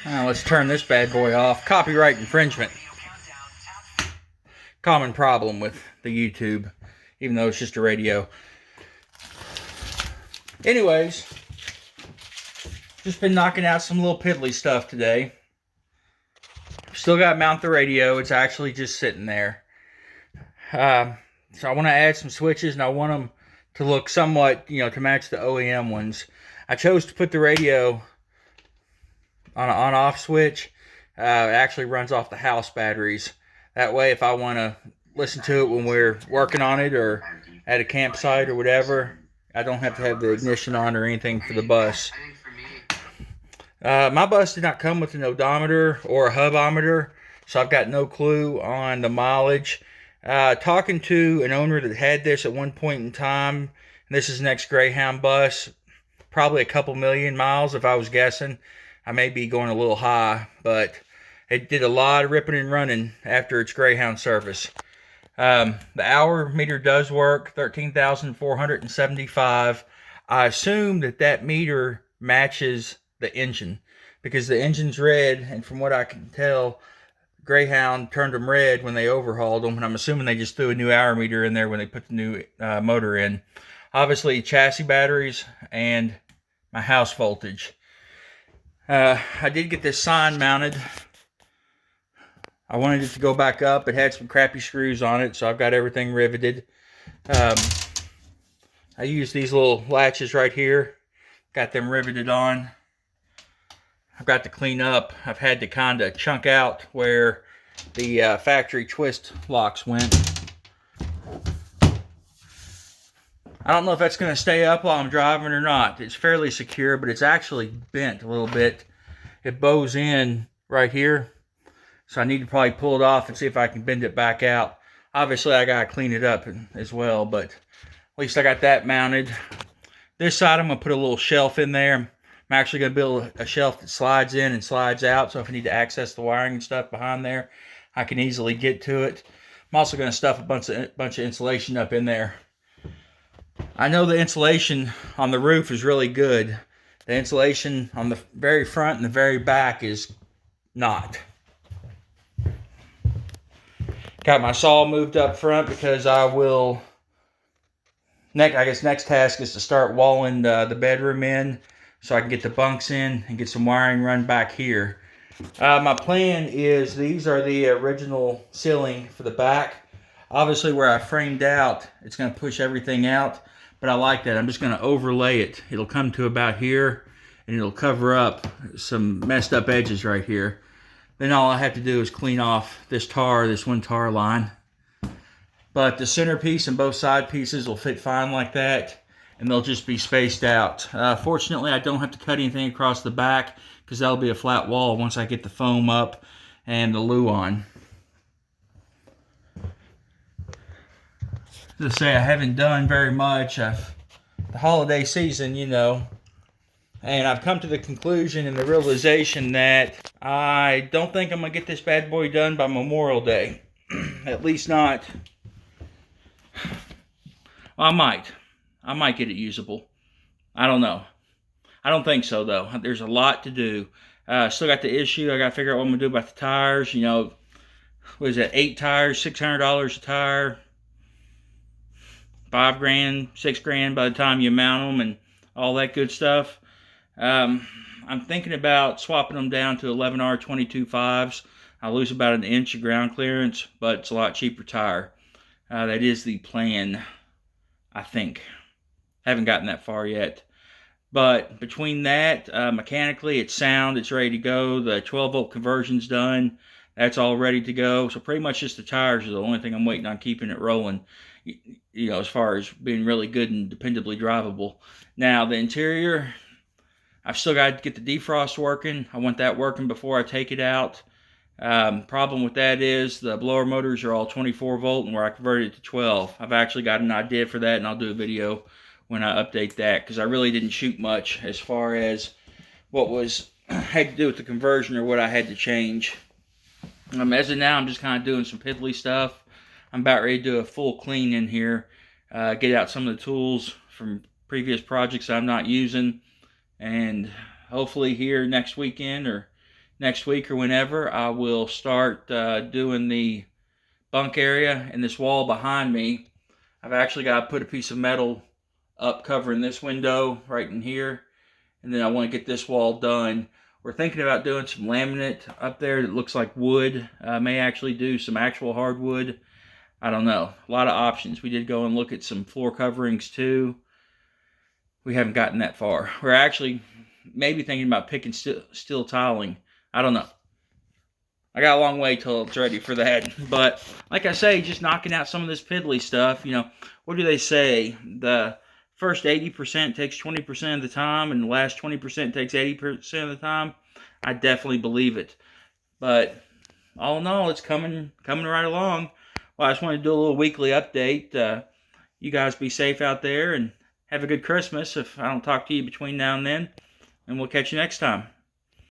Now let's turn this bad boy off. Copyright infringement. Common problem with the YouTube, even though it's just a radio. Anyways, just been knocking out some little piddly stuff today. Still got to mount the radio. It's actually just sitting there. So I want to add some switches, and I want them to look somewhat, to match the OEM ones. I chose to put the radio on an on-off switch. It actually runs off the house batteries. That way, if I want to listen to it when we're working on it or at a campsite or whatever, I don't have to have the ignition on or anything for the bus. My bus did not come with an odometer or a hubometer, so I've got no clue on the mileage. Talking to an owner that had this at one point in time, and this is an Ex Greyhound bus, probably a couple million miles if I was guessing. I may be going a little high, but it did a lot of ripping and running after its Greyhound service. The hour meter does work, 13,475. I assume that meter matches the engine, because the engine's red, and from what I can tell, Greyhound turned them red when they overhauled them, and I'm assuming they just threw a new hour meter in there when they put the new motor in. Obviously, chassis batteries and my house voltage. I did get this sign mounted. I wanted it to go back up. It had some crappy screws on it, so I've got everything riveted. I used these little latches right here. Got them riveted on. I've got to clean up. I've had to kind of chunk out where the factory twist locks went. I don't know if that's going to stay up while I'm driving or not. It's fairly secure, but it's actually bent a little bit. It bows in right here, so I need to probably pull it off and see if I can bend it back out. Obviously, I got to clean it up as well, but at least I got that mounted. This side, I'm going to put a little shelf in there. I'm actually going to build a shelf that slides in and slides out, so if I need to access the wiring and stuff behind there, I can easily get to it. I'm also going to stuff a bunch of insulation up in there. I know the insulation on the roof is really good. The insulation on the very front and the very back is not. Got my saw moved up front because I will... Next task is to start walling the bedroom in so I can get the bunks in and get some wiring run back here. My plan is these are the original ceiling for the back. Obviously, where I framed out, it's going to push everything out, but I like that. I'm just going to overlay it. It'll come to about here, and it'll cover up some messed up edges right here. Then all I have to do is clean off this one tar line. But the centerpiece and both side pieces will fit fine like that, and they'll just be spaced out. Fortunately, I don't have to cut anything across the back, because that'll be a flat wall once I get the foam up and the loo on. As I say, I haven't done very much. The holiday season, and I've come to the conclusion and the realization that I don't think I'm going to get this bad boy done by Memorial Day. At least not. Well, I might get it usable. I don't know. I don't think so, though. There's a lot to do. Still got the issue. I got to figure out what I'm going to do about the tires. What is that, 8 tires, $600 a tire? $5,000, $6,000 by the time you mount them and all that good stuff. I'm thinking about swapping them down to 11R 22.5s. I'll lose about an inch of ground clearance, but it's a lot cheaper tire. That is the plan, I think. Haven't gotten that far yet. But between that, mechanically, it's sound, it's ready to go. The 12-volt conversion's done. That's all ready to go. So pretty much just the tires are the only thing I'm waiting on keeping it rolling, as far as being really good and dependably drivable. Now, the interior, I've still got to get the defrost working. I want that working before I take it out. Problem with that is the blower motors are all 24 volt, and where I converted it to 12. I've actually got an idea for that, and I'll do a video when I update that, because I really didn't shoot much as far as what had to do with the conversion or what I had to change. As of now, I'm just kind of doing some piddly stuff. I'm about ready to do a full clean in here, get out some of the tools from previous projects I'm not using, and hopefully here next weekend or next week or whenever, I will start doing the bunk area and this wall behind me. I've actually got to put a piece of metal up covering this window right in here, and then I want to get this wall done. We're thinking about doing some laminate up there that looks like wood. May actually do some actual hardwood. I don't know. A lot of options. We did go and look at some floor coverings too. We haven't gotten that far. We're actually maybe thinking about picking steel tiling. I don't know. I got a long way till it's ready for that. But like I say, just knocking out some of this piddly stuff. You know, what do they say? The first 80% takes 20% of the time, and the last 20% takes 80% of the time. I definitely believe it. But all in all, it's coming right along. Well, I just wanted to do a little weekly update. You guys be safe out there and have a good Christmas if I don't talk to you between now and then. And we'll catch you next time.